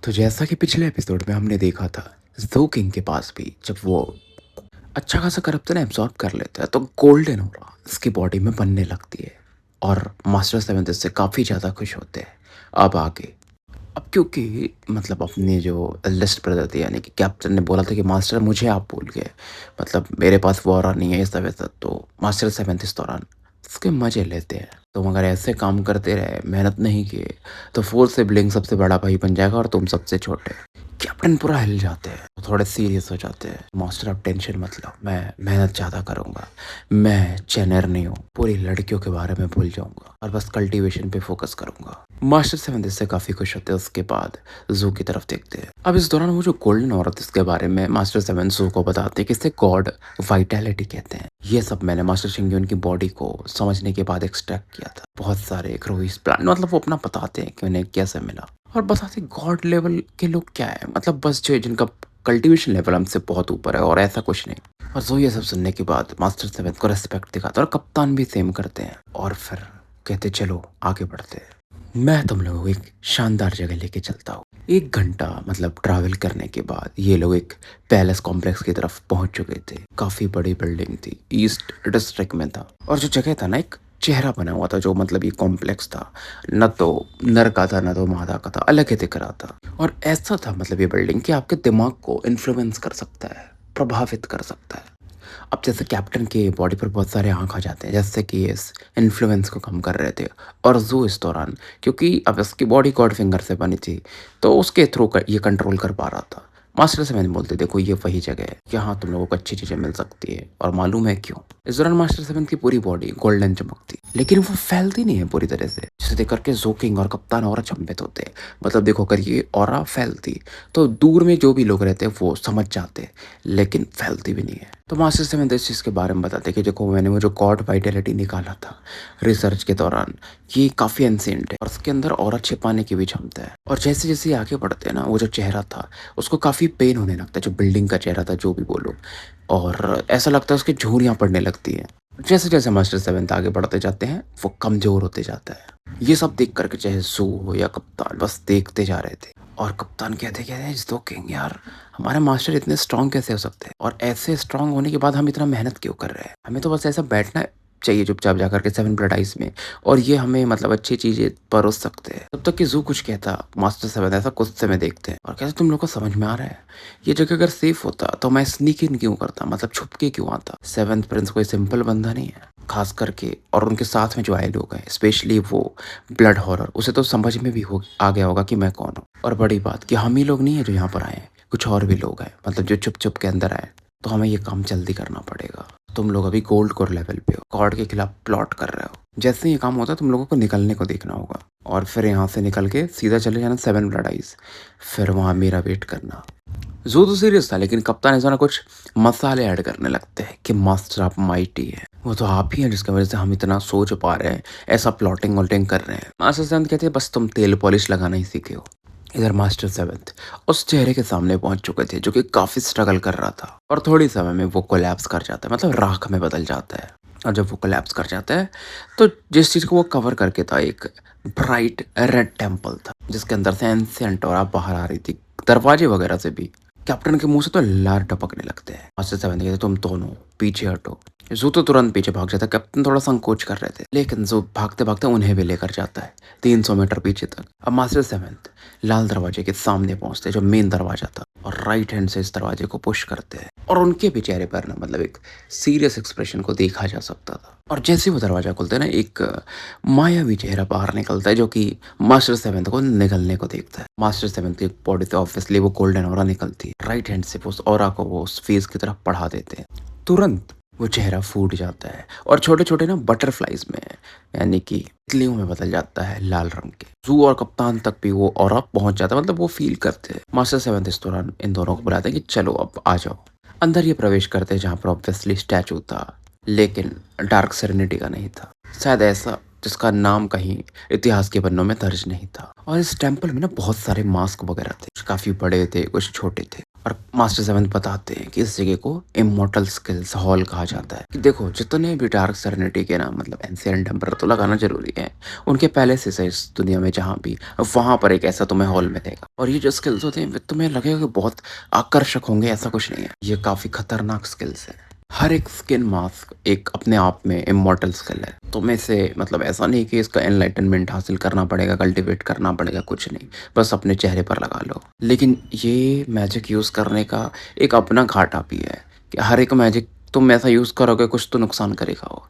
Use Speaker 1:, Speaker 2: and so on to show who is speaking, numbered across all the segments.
Speaker 1: तो जैसा कि पिछले एपिसोड में हमने देखा था, ज़ू किंग के पास भी जब वो अच्छा खासा करप्शन एब्जॉर्ब कर लेता है तो गोल्डन ऑरा इसकी बॉडी में बनने लगती है और मास्टर सेवेंथ इससे काफ़ी ज़्यादा खुश होते हैं। अब आगे अब क्योंकि मतलब अपने जो एल्डेस्ट ब्रदर थे यानी कि कैप्टन ने बोला था कि मास्टर मुझे आप भूल गए, मतलब मेरे पास वो ऑरा नहीं है इस वजह से, तो मास्टर सेवेंथ इस दौरान उसके मज़े लेते हैं। तुम अगर ऐसे काम करते रहे, मेहनत नहीं किए, तो फोर सिबलिंग सबसे बड़ा भाई बन जाएगा और तुम सबसे छोटे। कैप्टन पूरा हिल जाते हैं, थोड़े सीरियस हो जाते हैं। मास्टर आप टेंशन मत लो, मैं मेहनत ज़्यादा करूँगा, मैं चैनर नहीं हूँ, पूरी लड़कियों के बारे में भूल जाऊँगा और बस कल्टीवेशन पे फोकस करूँगा। मास्टर सेवन इससे काफ़ी खुश होते हैं। उसके बाद जू की तरफ देखते हैं। अब इस दौरान वो जो गोल्डन औरत इसके बारे में मास्टर सेवन जू को बताते हैं कि इसे गॉड वाइटैलिटी कहते हैं। ये सब मैंने मास्टर शिंग्यून की बॉडी को समझने के बाद एक्सट्रैक्ट किया था। बहुत सारे क्रोइस प्लान, मतलब वो अपना बताते हैं कि उन्हें कैसे मिला और बताते गॉड लेवल के लोग क्या है, मतलब बस जो जिनका कल्टीवेशन लेवल हमसे बहुत ऊपर है और ऐसा कुछ नहीं। और जो ये सब सुनने के बाद मास्टर सेवन को रेस्पेक्ट दिखाता है और कप्तान भी सेम करते हैं और फिर कहते चलो आगे बढ़ते हैं, मैं तुम लोगों को एक शानदार जगह लेके चलता हूँ। 1 घंटा मतलब ट्रैवल करने के बाद ये लोग एक पैलेस कॉम्प्लेक्स की तरफ पहुंच चुके थे। काफी बड़ी बिल्डिंग थी, ईस्ट डिस्ट्रिक्ट में था और जो जगह था ना, एक चेहरा बना हुआ था। जो मतलब ये कॉम्प्लेक्स था, न तो नर का था न तो मादा का था, अलग ही दिख रहा था। और ऐसा था मतलब ये बिल्डिंग कि आपके दिमाग को इन्फ्लुएंस कर सकता है, प्रभावित कर सकता है। अब जैसे कैप्टन के बॉडी पर बहुत सारे आँख आ जाते हैं, जैसे कि इस इन्फ्लुएंस को कम कर रहे थे। और जू इस दौरान, क्योंकि अब इसकी बॉडी गॉड फिंगर से बनी थी, तो उसके थ्रू ये कंट्रोल कर पा रहा था। मास्टर से मैंने बोलते देखो ये वही जगह है, यहाँ तुम लोगों को अच्छी चीज़ें मिल सकती है और मालूम है क्यों। इस दौरान मास्टर सेवन की पूरी बॉडी गोल्डन चमकती, लेकिन वो फैलती नहीं है पूरी तरह से, जिसे देख करके जोकिंग और कप्तान और अचंभित होते हैं। मतलब देखो अगर ये ऑरा फैलती तो दूर में जो भी लोग रहते हैं वो समझ जाते, लेकिन फैलती भी नहीं है। तो मास्टर सेवन इस चीज़ के बारे में बताते कि देखो मैंने वो जो गॉड वाइटैलिटी निकाला था रिसर्च के दौरान, ये काफ़ी एंसेंट है और उसके अंदर और छिपाने की भी क्षमता है। और जैसे जैसे आगे बढ़ते हैं ना, वो जो चेहरा था उसको काफ़ी पेन होने लगता है, जो बिल्डिंग का चेहरा था जो भी बोलो, और ऐसा लगता है उसकी झुर्रियाँ पड़ने लगती हैं। जैसे जैसे मास्टर सेवन्थ आगे बढ़ते जाते हैं वो कमज़ोर होते जाता है। ये सब देख करके चाहे जू हो या कप्तान बस देखते जा रहे थे। और कप्तान कहते हैं इस दो किंग यार, हमारे मास्टर इतने स्ट्रांग कैसे हो सकते हैं, और ऐसे स्ट्रांग होने के बाद हम इतना मेहनत क्यों कर रहे हैं। हमें तो बस ऐसा बैठना चाहिए चुपचाप जा करके सेवन ब्लड आइस में, और ये हमें मतलब अच्छी चीज़ें परोस सकते हैं। तब तक कि जू कुछ कहता, मास्टर सेवन ऐसा गुस्से में देखते हैं और कहते तुम लोग को समझ में आ रहा है, ये जगह अगर सेफ होता तो मैं स्नीक इन क्यों करता, मतलब छुप के क्यों आता। सेवन्थ प्रिंस कोई सिंपल बंदा नहीं है, खास करके और उनके साथ में जो आए लोग हैं, स्पेशली वो ब्लड हॉरर, उसे तो समझ में भी हो आ गया होगा कि मैं कौन हूँ। और बड़ी बात कि हम ही लोग नहीं है जो यहाँ पर आए हैं, कुछ और भी लोग हैं, मतलब जो छुप छुप के अंदर आए। तो हमें ये काम जल्दी करना पड़ेगा। तुम लोग अभी गोल्ड कोर लेवल पे हो, गॉड के खिलाफ प्लॉट कर रहे हो। जैसे ये काम होता है तुम लोगों को निकलने को देखना होगा और फिर यहाँ से निकल के सीधा चले जाना सेवन ब्लड आइज, फिर वहाँ मेरा वेट करना। जू तो सीरियस था, लेकिन कप्तान ऐसा ना कुछ मसाले ऐड करने लगते हैं कि मास्टर आप माइटी है, वो तो आप ही हैं जिसकी वजह से हम इतना सोच पा रहे हैं, ऐसा प्लॉटिंग वॉटिंग कर रहे हैं। मास्टर सेवंथ कहते हैं बस तुम तेल पॉलिश लगाना ही सीखे हो। इधर मास्टर सेवंथ उस चेहरे के सामने पहुंच चुके थे जो कि काफी स्ट्रगल कर रहा था, और थोड़ी समय में वो कोलैप्स कर जाता है, मतलब राख में बदल जाता है। और जब वो कोलैप्स कर जाता है तो जिस चीज को वो कवर करके था, एक ब्राइट रेड टेम्पल था जिसके अंदर से एंसेंट और बाहर आ रही थी, दरवाजे वगैरह से भी। कैप्टन के मुंह से तो लार टपकने लगते हैं। मास्टर सेवन कहते तुम दोनों पीछे हटो। जू तो तुरंत पीछे भाग जाता है, कैप्टन थोड़ा संकोच कर रहे थे, लेकिन जू भागते भागते उन्हें भी लेकर जाता है 300 मीटर पीछे तक। अब मास्टर सेवंथ लाल दरवाजे के सामने पहुंचते हैं जो मेन दरवाजा था, और राइट हैंड से इस दरवाजे को पुश करते हैं, और उनके भी चेहरे पर ना मतलब एक सीरियस एक्सप्रेशन को देखा जा सकता था। और जैसे वो दरवाजा खुलते ना, एक मायावी चेहरा बाहर निकलता है जो कि मास्टर सेवंथ को निकलने को देखता है। मास्टर सेवंथ की बॉडी से ऑब्वियसली वो गोल्डन ऑरा निकलती है, राइट हैंड से उस ऑरा को वो उस फेस की तरफ बढ़ा देते हैं। तुरंत वो चेहरा फूट जाता है और छोटे छोटे ना बटरफ्लाइज में, यानी कि तितलियों में बदल जाता है लाल रंग के। जू और कप्तान तक भी वो ऑरा पहुंच जाता है, मतलब वो फील करते हैं। मास्टर सेवंथ इस दौरान इन दोनों को बुलाते हैं कि चलो अब आ जाओ। अंदर ये प्रवेश करते हैं जहाँ पर ऑब्वियसली स्टैचू था, लेकिन डार्क सेरेनिटी का नहीं था, शायद ऐसा जिसका नाम कहीं इतिहास के पन्नों में दर्ज नहीं था। और इस टेम्पल में ना बहुत सारे मास्क वगैरह थे, कुछ काफी बड़े थे कुछ छोटे थे, और मास्टर सेवंथ बताते हैं कि इस जगह को इमॉर्टल स्किल्स हॉल कहा जाता है। कि देखो जितने भी डार्क सेरेनिटी के ना मतलब एंशिएंट टेम्पर तो लगाना जरूरी है, उनके पहले से इस दुनिया में जहाँ भी, वहां पर एक ऐसा तुम्हें हॉल मिलेगा। और ये जो स्किल्स होते हैं वे तुम्हें लगेगा कि बहुत आकर्षक होंगे, ऐसा कुछ नहीं है, ये काफी खतरनाक स्किल्स है। हर एक स्किन मास्क एक अपने आप में इमॉर्टल स्किल है। तुम्हें से मतलब ऐसा नहीं कि इसका एनलाइटनमेंट हासिल करना पड़ेगा, कल्टीवेट करना पड़ेगा, कुछ नहीं, बस अपने चेहरे पर लगा लो। लेकिन ये मैजिक यूज करने का एक अपना घाटा भी है कि हर एक मैजिक तुम ऐसा यूज करोगे कुछ तो नुकसान करेगा वो।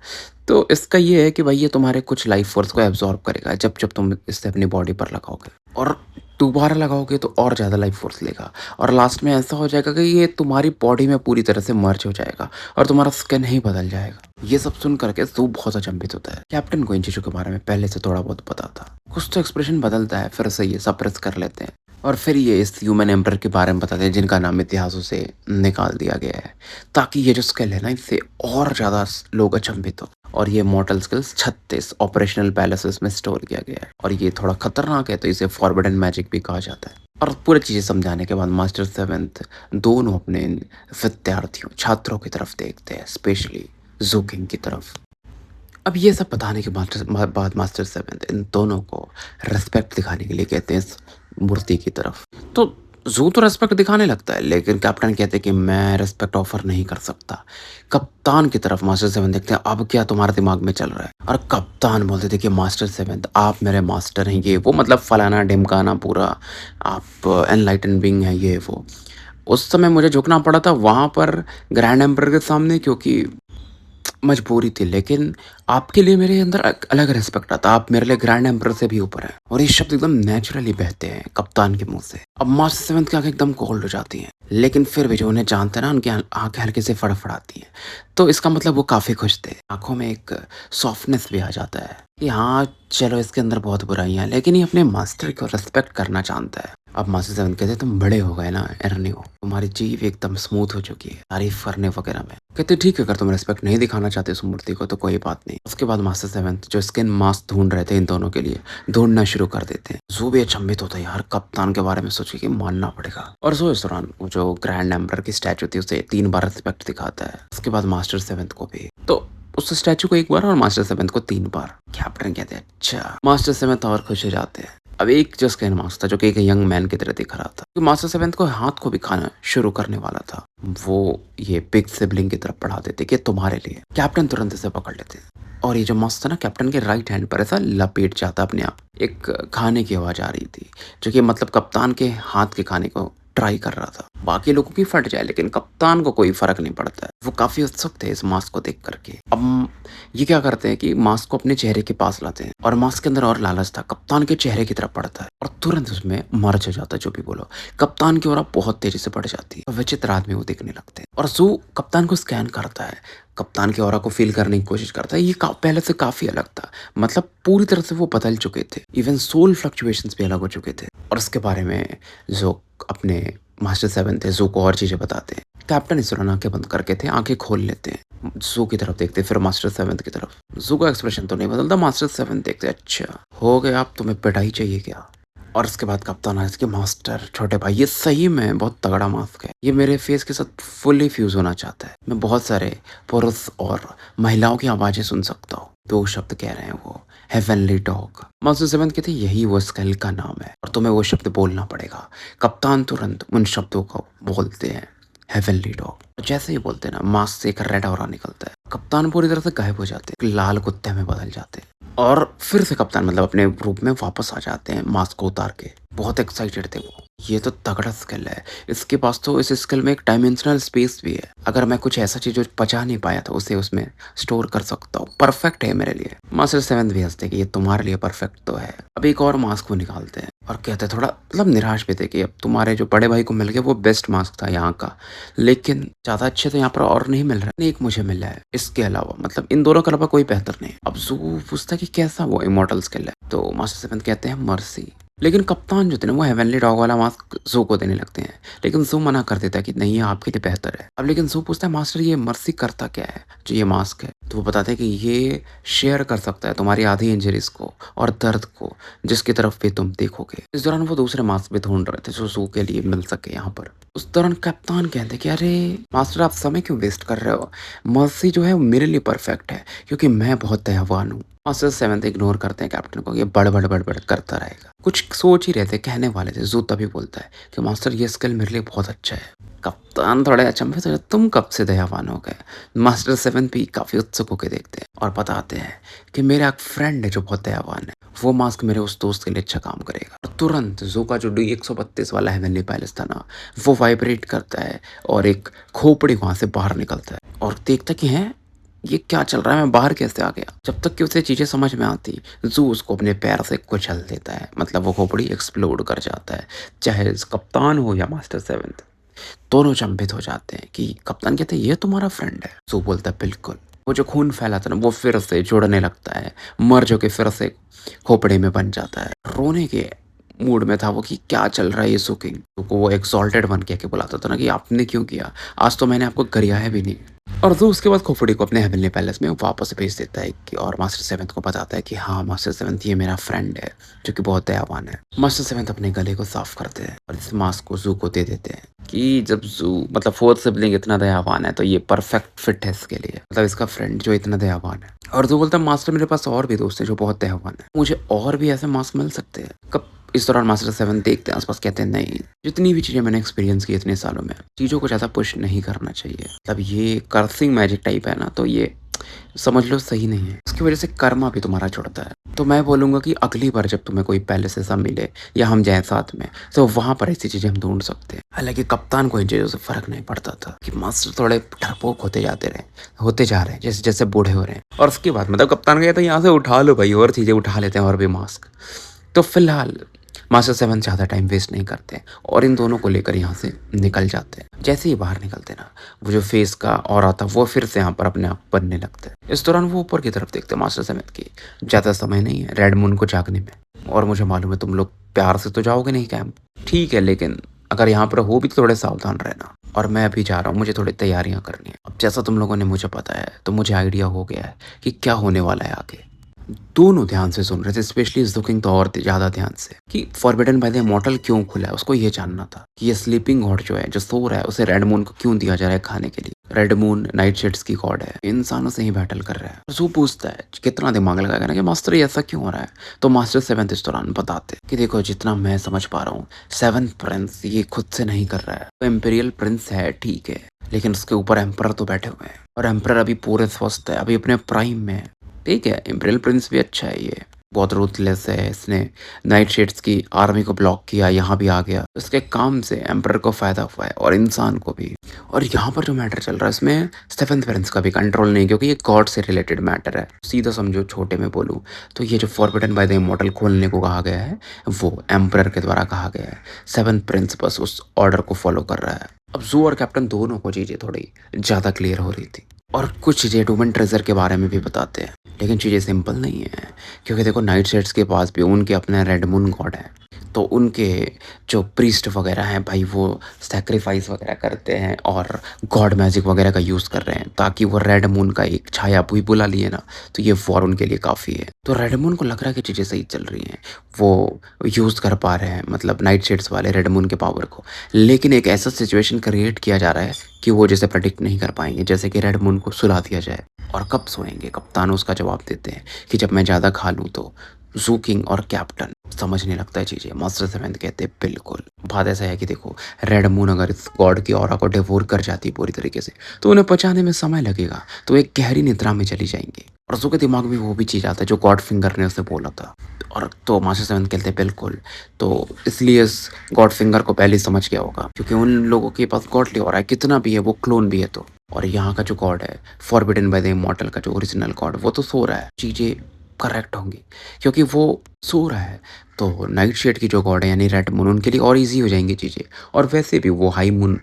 Speaker 1: तो इसका ये है कि भाई ये तुम्हारे कुछ लाइफ फोर्स को एब्जॉर्ब करेगा जब जब तुम इससे अपनी बॉडी पर लगाओगे, और दोबारा लगाओगे तो और ज़्यादा लाइफ फोर्स लेगा, और लास्ट में ऐसा हो जाएगा कि ये तुम्हारी बॉडी में पूरी तरह से मर्ज हो जाएगा और तुम्हारा स्किन ही बदल जाएगा। ये सब सुन करके जू बहुत अचंभित होता है। कैप्टन को इन चीज़ों के बारे में पहले से थोड़ा बहुत पता था। कुछ तो एक्सप्रेशन बदलता है, फिर से ये सप्रेस कर लेते हैं और फिर ये इस ह्यूमन एम्पर के बारे में बताते हैं जिनका नाम इतिहासों से निकाल दिया गया है, ताकि ये जो स्किल है ना इससे और ज़्यादा लोग अचंभित हो। और ये मॉर्टल स्किल्स 36 ऑपरेशनल पैलेसेस में स्टोर किया गया है, और ये थोड़ा खतरनाक है तो इसे फॉरबिडन मैजिक भी कहा जाता है। और पूरी चीज़ें समझाने के बाद मास्टर सेवेंथ दोनों अपने इन विद्यार्थियों छात्रों की तरफ देखते हैं, स्पेशली जूकिंग की तरफ। अब ये सब बताने के बाद मास्टर सेवेंथ इन दोनों को रेस्पेक्ट दिखाने के लिए कहते हैं इस मूर्ति की तरफ। तो जू तो रेस्पेक्ट दिखाने लगता है, लेकिन कैप्टन कहते हैं कि मैं रेस्पेक्ट ऑफर नहीं कर सकता। कप्तान की तरफ मास्टर सेवन देखते हैं, अब क्या तुम्हारे दिमाग में चल रहा है? और कप्तान बोलते थे कि मास्टर सेवन आप मेरे मास्टर हैं, ये वो मतलब फलाना ढिमकाना पूरा, आप एनलाइटन बिंग है ये वो। उस समय मुझे झुकना पड़ा था वहां पर ग्रैंड एम्पर के सामने, क्योंकि मजबूरी थी, लेकिन आपके लिए मेरे अंदर एक अलग रिस्पेक्ट आता, आप मेरे लिए ग्रैंड एम्परर से भी ऊपर हैं। और ये शब्द एकदम नेचुरली बहते हैं कप्तान के मुंह से। अब मास्टर सेवंथ की आंखें एकदम कोल्ड हो जाती हैं, लेकिन फिर भी जो उन्हें जानते हैं ना उनकी आंखें हल्के से फड़फड़ाती हैं। तो इसका मतलब वो काफी खुश थे, आंखों में एक सॉफ्टनेस भी आ जाता है कि हाँ चलो इसके अंदर बहुत बुराइयां, लेकिन ये अपने मास्टर को रिस्पेक्ट करना जानता है। अब मास्टर सेवन कहते तुम बड़े हो गए ना एर्नियो, तुम्हारी जीभ एकदम स्मूथ हो चुकी है तारीफ करने वगैरह में। कहते ठीक है, अगर तुम रिस्पेक्ट नहीं दिखाना चाहते उस मूर्ति को तो कोई बात नहीं। उसके बाद मास्टर सेवंथ जो स्किन मास्क ढूंढ रहे थे इन दोनों के लिए, ढूंढना शुरू कर देते हैं। जू भी अचंभित होता है, यार कप्तान के बारे में सोचे कि मानना पड़ेगा। और जो इस दौरान वो जो ग्रैंड एम्परर की स्टैचू थी उसे 3 बार रिस्पेक्ट दिखाता है। उसके बाद मास्टर सेवंथ को भी, तो उस स्टैचू को 1 बार और मास्टर सेवंथ को 3 बार। कैप्टन कहते हैं अच्छा। मास्टर सेवंथ और खुश हो जाते हैं। अब एक जो स्किन मास्क था जो कि एक यंग मैन की तरह दिख रहा था, तो मास्टर सेवंथ को हाथ को भी खाना शुरू करने वाला था, वो ये बिग सिबलिंग की तरफ बढ़ा देते कि तुम्हारे लिए। कैप्टन तुरंत इसे पकड़ लेते और ये जो मास्क था ना कैप्टन के राइट हैंड पर ऐसा लपेट जाता अपने आप। एक खाने की आवाज आ रही थी जो कि मतलब कप्तान के हाथ के खाने को ट्राई कर रहा था। बाकी लोगों की फट जाए लेकिन कप्तान को कोई फर्क नहीं पड़ता है। वो काफी उत्सुक थे इस मास्क को देख करके। अब ये क्या करते हैं कि मास्क को अपने चेहरे के पास लाते हैं और मास्क के अंदर और लालच था, कप्तान के चेहरे की तरफ पड़ता है और तुरंत उसमें मर्ज हो जाता है। जो भी बोलो, कप्तान की ओर बहुत तेजी से बढ़ जाती है। विचित्र आदमी वो दिखने लगते हैं और जू कप्तान को स्कैन करता है, कप्तान की ऑरा को फील करने की कोशिश करता है। ये पहले से काफी अलग था, मतलब पूरी तरह से वो बदल चुके थे, इवन सोल फ्लक्चुएशंस भी अलग हो चुके थे। और इसके बारे में जो अपने मास्टर सेवन थे जू को और चीजें बताते हैं। कैप्टन इस दौरान आंखें बंद करके थे, आंखें खोल लेते हैं, जू की तरफ देखते फिर मास्टर सेवन की तरफ। जू का एक्सप्रेशन तो नहीं बदलता, मास्टर सेवन देखते अच्छा हो गया, आप तुम्हें पिटाई चाहिए क्या? और उसके बाद कप्तान आया कि मास्टर छोटे भाई ये सही में बहुत तगड़ा मास्क है, ये मेरे फेस के साथ फुली फ्यूज होना चाहता है। मैं बहुत सारे पुरुष और महिलाओं की आवाजें सुन सकता हूँ। 2 शब्द कह रहे हैं वो, हेवनली डॉग। मास्टर सेवन कहते यही वो स्केल का नाम है और तुम्हें वो शब्द बोलना पड़ेगा। कप्तान तुरंत उन शब्दों को बोलते हैं, हेवनली डॉग। जैसे ही बोलते हैं ना मास्क से एक रेड ऑरा निकलता है, कप्तान पूरी तरह से गायब हो जाते हैं, लाल कुत्ते में बदल जाते हैं और फिर से कप्तान मतलब अपने रूप में वापस आ जाते हैं मास्क को उतार के। बहुत एक्साइटेड थे वो, ये तो तगड़ा स्किल है, इसके पास तो इस स्किल में एक डायमेंशनल स्पेस भी है, अगर मैं कुछ ऐसा चीज जो पचा नहीं पाया था उसे उसमें स्टोर कर सकता हूँ, परफेक्ट है मेरे लिए। मास्टर सेवन भी हंसते कि ये तुम्हारे लिए परफेक्ट तो है। अब एक और मास्क को निकालते हैं और कहते हैं थोड़ा मतलब निराश भी थे कि अब तुम्हारे जो बड़े भाई को मिल गया वो बेस्ट मास्क था यहाँ का, लेकिन ज्यादा अच्छे तो यहाँ पर और नहीं मिल रहा है, एक मुझे मिला है, इसके अलावा मतलब इन दोनों के अलावा कोई बेहतर नहीं। अब जू पूछता कि कैसा वो इमॉर्टल स्किल है, तो मास्टर सेवन कहते हैं मर्सी। लेकिन कप्तान जो थे ना वो हेवनली डॉग वाला मास्क जू को देने लगते हैं, लेकिन जू मना कर देता है कि नहीं ये आपके लिए बेहतर है। अब लेकिन जू पूछता है मास्टर ये मर्सी करता क्या है जो ये मास्क है, तो वो बताते हैं कि ये शेयर कर सकता है तुम्हारी आधी इंजरीज़ को और दर्द को, जिसकी तरफ भी तुम देखोगे। इस दौरान वो दूसरे मास्क भी ढूँढ रहे थे जो ज़ू के लिए मिल सके यहाँ पर। उस दौरान कप्तान कहते हैं कि अरे मास्टर, आप समय क्यों वेस्ट कर रहे हो? मर्सी जो है वो मेरे लिए परफेक्ट है क्योंकि मैं बहुत दयावान हूँ। मास्टर सेवंथ इग्नोर करते हैं कैप्टन को, ये बड़बड़ बड़बड़ करता रहेगा। कुछ सोच ही रहे थे, कहने वाले थे। ज़ू तभी बोलता है कि मास्टर, ये स्किल मेरे लिए बहुत अच्छा है। कप्तान थोड़े अचंभित हो जाते, तुम कब से दयावान हो गए? मास्टर सेवन भी काफी उत्सुक होकर देखते हैं और बताते हैं कि मेरा एक फ्रेंड है जो बहुत दयावान है, वो मास्क मेरे उस दोस्त के लिए अच्छा काम करेगा। और तुरंत ज़ू का जो डी 132 वाला हेवनली पैलेस था ना, वो वाइब्रेट करता है और एक खोपड़ी वहां से बाहर निकलता है और देखता कि है ये क्या चल रहा है, मैं बाहर कैसे आ गया। जब तक कि उसे चीजें समझ में आती, ज़ू उसको अपने पैर से कुचल देता है, मतलब वो खोपड़ी एक्सप्लोड कर जाता है। चाहे कप्तान हो या मास्टर सेवंथ, दोनों चंभित हो जाते हैं कि कप्तान कहते हैं ये तुम्हारा फ्रेंड है। सो बोलता है बिल्कुल। वो जो खून फैला था ना, वो फिर से जुड़ने लगता है, मर्ज होके फिर से खोपड़े में बन जाता है। रोने के मूड में था वो कि क्या चल रहा है ये सुकिंग को। वो एक्सॉल्टेड बन के बुलाता था ना कि आपने क्यों किया, आज तो मैंने आपको गरियाया भी नहीं। और जो उसके बाद खोपड़ी को अपने हेवनली पैलेस में वापस भेज देता है कि और मास्टर सेवंथ को बताता है कि हाँ मास्टर सेवंथ, ये मेरा फ्रेंड है जो कि बहुत दयावान है। मास्टर सेवंथ अपने गले को साफ करते हैं और इस मास्क को ज़ू को दे देते हैं कि जब ज़ू मतलब फोर्थ सिबलिंग इतना दयावान है तो ये परफेक्ट फिट है इसके लिए, मतलब इसका फ्रेंड जो इतना दयावान है। और ज़ू बोलता है मास्टर, मेरे पास और भी दोस्त है जो बहुत दयावान है, मुझे और भी ऐसे मास्क मिल सकते हैं कब? इस दौरान मास्टर सेवन देखते हैं आसपास, कहते हैं नहीं, जितनी भी चीजें मैंने एक्सपीरियंस की इतने सालों में, चीजों को ज्यादा पुश नहीं करना चाहिए। मतलब ये कर्सिंग मैजिक टाइप है ना, तो ये समझ लो सही नहीं है, इसकी वजह से कर्मा भी तुम्हारा जुड़ता है। तो मैं बोलूंगा कि अगली बार जब तुम्हें कोई पैलेस ऐसा मिले या हम जाए साथ में, तो वहां पर ऐसी चीजें हम ढूंढ सकते हैं। हालांकि कप्तान को इन चीजों से फर्क नहीं पड़ता था कि मास्टर थोड़े डरपोक होते जा रहे हैं जैसे जैसे बूढ़े हो रहे हैं। और उसके बाद मतलब कप्तान कहता है यहाँ से उठा लो भाई, और चीजें उठा लेते हैं और भी मास्क। तो फिलहाल मास्टर सेवन ज़्यादा टाइम वेस्ट नहीं करते और इन दोनों को लेकर यहाँ से निकल जाते हैं। जैसे ही बाहर निकलते ना, वो जो फेस का और आता वो फिर से यहाँ पर अपने आप बनने लगता है। इस दौरान वो ऊपर की तरफ देखते हैं मास्टर सेवन की, ज़्यादा समय नहीं है रेड मून को जागने में। और मुझे मालूम है तुम लोग प्यार से तो जाओगे नहीं कैंप, ठीक है, लेकिन अगर यहाँ पर हो भी तो थोड़े सावधान रहना। और मैं अभी जा रहा हूँ, मुझे थोड़ी तैयारियां करनी है। अब जैसा तुम लोगों ने मुझे बताया है तो मुझे आइडिया हो गया है कि क्या होने वाला है आगे। दोनों ध्यान से सुन रहे थे, स्पेशली जुकिंग तो और ज्यादा ध्यान से, कि फॉरबिडन बाय द इमॉर्टल क्यों खुला है। उसको ये जानना था कि ये स्लीपिंग गॉड जो है, जो सो रहा है, उसे रेड मून को क्यों दिया जा रहा है खाने के लिए। रेड मून नाइट शेड्स की गॉड है, इंसानों से ही बैटल कर रहा है। जो पूछता है कितना दिमाग लगाएगा ना कि मास्टर ये ऐसा क्यों हो रहा है, तो मास्टर सेवंथ इस दौरान बताते कि देखो जितना मैं समझ पा रहा हूँ, सेवंथ प्रिंस ये खुद से नहीं कर रहा है। तो इम्पीरियल प्रिंस है ठीक है, लेकिन उसके ऊपर एम्पर तो बैठे हुए हैं और एम्पर अभी पूरे स्वस्थ है, अभी अपने प्राइम में है। ठीक है, इम्पीरियल प्रिंस भी अच्छा है, ये बहुत रूथलेस है, इसने नाइट शेड्स की आर्मी को ब्लॉक किया, यहाँ भी आ गया। इसके काम से एम्पर को फायदा हुआ है और इंसान को भी। और यहाँ पर जो मैटर चल रहा है इसमें सेवंथ प्रिंस का भी कंट्रोल नहीं, क्योंकि ये गॉड से रिलेटेड मैटर है। सीधा समझो, छोटे में बोलूँ तो ये जो फॉरबिडन बाय द इमॉर्टल खोलने को कहा गया है वो एम्पर के द्वारा कहा गया है। सेवंथ प्रिंस बस उस ऑर्डर को फॉलो कर रहा है। अब जू और कैप्टन दोनों को चीजें थोड़ी ज्यादा क्लियर हो रही थी और कुछ चीजें डूमन ट्रेजर के बारे में भी बताते हैं, लेकिन चीज़ें सिंपल नहीं है। क्योंकि देखो नाइट शेड्स के पास भी उनके अपने रेड मून गॉड है, तो उनके जो प्रीस्ट वगैरह हैं भाई, वो सैक्रिफाइस वगैरह करते हैं और गॉड मैजिक वगैरह का यूज़ कर रहे हैं ताकि वो रेड मून का एक छाया भी बुला लिए ना, तो ये वॉर उनके लिए काफ़ी है। तो रेड मून को लग रहा है कि चीज़ें सही चल रही हैं, वो यूज़ कर पा रहे हैं मतलब नाइट शेड्स वाले रेड मून के पावर को। लेकिन एक ऐसा सिचुएशन क्रिएट किया जा रहा है कि वो जैसे प्रेडिक्ट नहीं कर पाएंगे, जैसे कि रेड मून को सुला दिया जाए। और कब सोएंगे? कप्तान उसका जवाब देते हैं कि जब मैं ज़्यादा खा लूँ। तो जू किंग और कैप्टन समझने लगता है चीज़ें। मास्टर सेवंथ कहते हैं बिल्कुल। बात ऐसा है कि देखो, रेड मून अगर इस गॉड की ऑरा को डिवोर कर जाती है पूरी तरीके से, तो उन्हें पचाने में समय लगेगा, तो एक गहरी निद्रा में चली जाएंगे। और जू के दिमाग में वो भी चीज़ आता है जो गॉड फिंगर ने उसे बोला था। और तो मास्टर सेवंथ कहते हैं बिल्कुल, तो इसलिए इस गॉड फिंगर को पहले समझ गया होगा, क्योंकि उन लोगों के पास गॉडली ऑरा है, कितना भी है वो क्लोन भी है। तो और यहाँ का जो गॉड है फॉरबिडन बाय द इमॉर्टल का जो ओरिजिनल गॉड, वो तो सो रहा है, चीजें करेक्ट होंगी क्योंकि वो सो रहा है। तो नाइट शेड की जो गॉड है यानी रेड मून, उनके लिए और इजी हो जाएंगी चीजें। और वैसे भी वो हाई मून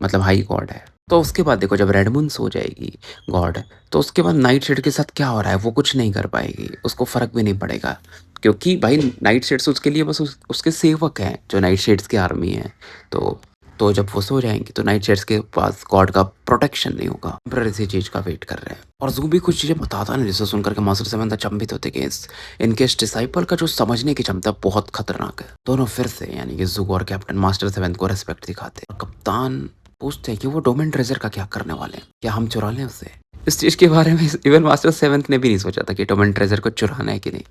Speaker 1: मतलब हाई गॉड है। तो उसके बाद देखो, जब रेड मून सो जाएगी गॉड, तो उसके बाद नाइट शेड के साथ क्या हो रहा है वो कुछ नहीं कर पाएगी, उसको फर्क भी नहीं पड़ेगा, क्योंकि भाई नाइट शेड्स उसके लिए बस उसके सेवक हैं जो नाइट शेड्स की आर्मी है। तो तो जब वो सो जाएँगी तो नाइट शेड्स के पास गॉड का प्रोटेक्शन नहीं होगा। एम्परर इसी चीज़ का वेट कर रहे हैं और ज़ू भी कुछ चीज़ें बताता नहीं, जिसे सुनकर के मास्टर सेवेंथ अचंभित होते कि इस इनके इस डिसाइपल का जो समझने की क्षमता बहुत खतरनाक है। दोनों फिर से यानी कि ज़ू और कैप्टन मास्टर सेवेंथ को रिस्पेक्ट दिखाते हैं। और कप्तान पूछते हैं कि वो डोमेन ट्रेजर का क्या करने वाले हैं? क्या हम चुरा लें उसे? इस चीज़ के बारे में इवन मास्टर सेवेंथ ने भी नहीं सोचा था कि डोमेन ट्रेजर को चुराना है कि नहीं।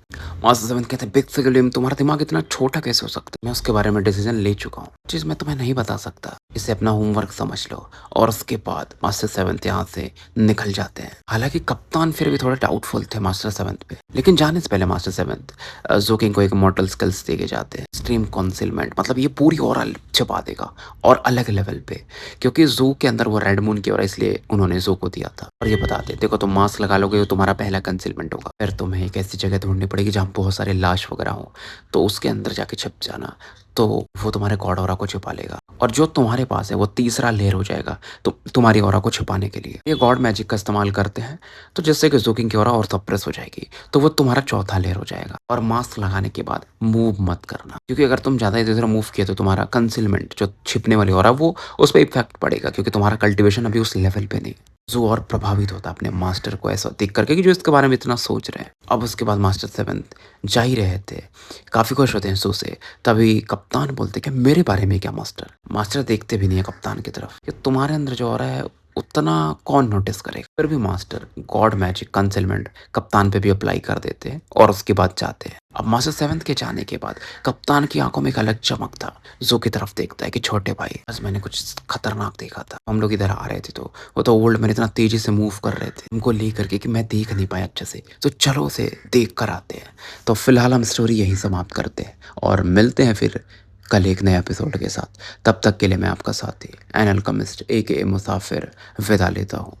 Speaker 1: मास्टर सेवेंथ कहते हैं, बिग फिगलिम तुम्हारा दिमाग इतना छोटा कैसे हो सकता है? मैं उसके बारे में डिसीजन ले चुका हूँ। चीज़ मैं तुम्हें नहीं बता सकता। इसे अपना होमवर्क समझ लो। और उसके बाद मास्टर सेवेंथ यहाँ से निकल जाते हैं। हालांकि कप्तान फिर भी थोड़े डाउटफुल थे मास्टर सेवेंथ पे, लेकिन जाने से पहले मास्टर सेवेंथ जोकिंग को एक मॉर्टल स्किल्स देके जाते हैं। स्ट्रीम कॉन्सिलमेंट, मतलब ये पूरी और छुपा देगा और अलग लेवल पे, क्योंकि जू के अंदर वो रेड मून की और इसलिए उन्होंने जू को दिया था। और ये बताते देखो, तुम मास्क लगा लोगे तो तुम्हारा पहला कंसीलमेंट होगा, फिर तुम्हें एक ऐसी जगह ढूंढनी पड़ेगी जहाँ बहुत सारे लाश वगैरह हो, तो उसके अंदर जाके छिप जाना, तो वो तुम्हारे गॉड ऑरा को छुपा लेगा। और जो तुम्हारे पास है वो तीसरा लेयर हो जाएगा तो तुम्हारी ऑरा को छुपाने के लिए। ये गॉड मैजिक का इस्तेमाल करते हैं, तो जिससे कि जोकिंग की ऑरा और सप्रेस हो जाएगी, तो वो तुम्हारा चौथा लेयर हो जाएगा। और मास्क लगाने के बाद मूव मत करना, क्योंकि अगर तुम ज्यादा इधर मूव किए तो तुम्हारा कंसीलमेंट जो छिपने वाली ऑरा वो उस पर इफेक्ट पड़ेगा, क्योंकि तुम्हारा कल्टिवेशन अभी उस लेवल पे नहीं। जो और प्रभावित होता है अपने मास्टर को ऐसा देख करके कि जो इसके बारे में इतना सोच रहे हैं। अब उसके बाद मास्टर सेवेंथ जा ही रहे थे, काफी खुश होते हैं सू से, तभी कप्तान बोलते कि मेरे बारे में क्या मास्टर? मास्टर देखते भी नहीं है कप्तान की तरफ कि तुम्हारे अंदर जो हो रहा है उतना कौन नोटिस करेगा। फिर भी मास्टर गॉड मैजिक कंसीलमेंट कप्तान पे भी अप्लाई कर देते हैं और उसके बाद जाते हैं। अब मास्टर सेवेंथ के जाने के बाद कप्तान की आंखों में एक अलग चमक था। जू की तरफ देखता है कि छोटे भाई, बस मैंने कुछ खतरनाक देखा था। हम लोग इधर आ रहे थे तो वो तो ओल्ड मैन इतना तेजी से मूव कर रहे थे उनको लेकर के कि मैं देख नहीं पाया अच्छे से, तो चलो उसे देख कर आते हैं। तो फिलहाल हम स्टोरी यहीं समाप्त करते हैं और मिलते हैं फिर कल एक नए एपिसोड के साथ। तब तक के लिए मैं आपका साथी एन अल्केमिस्ट ए के मुसाफिर विदा लेता हूँ।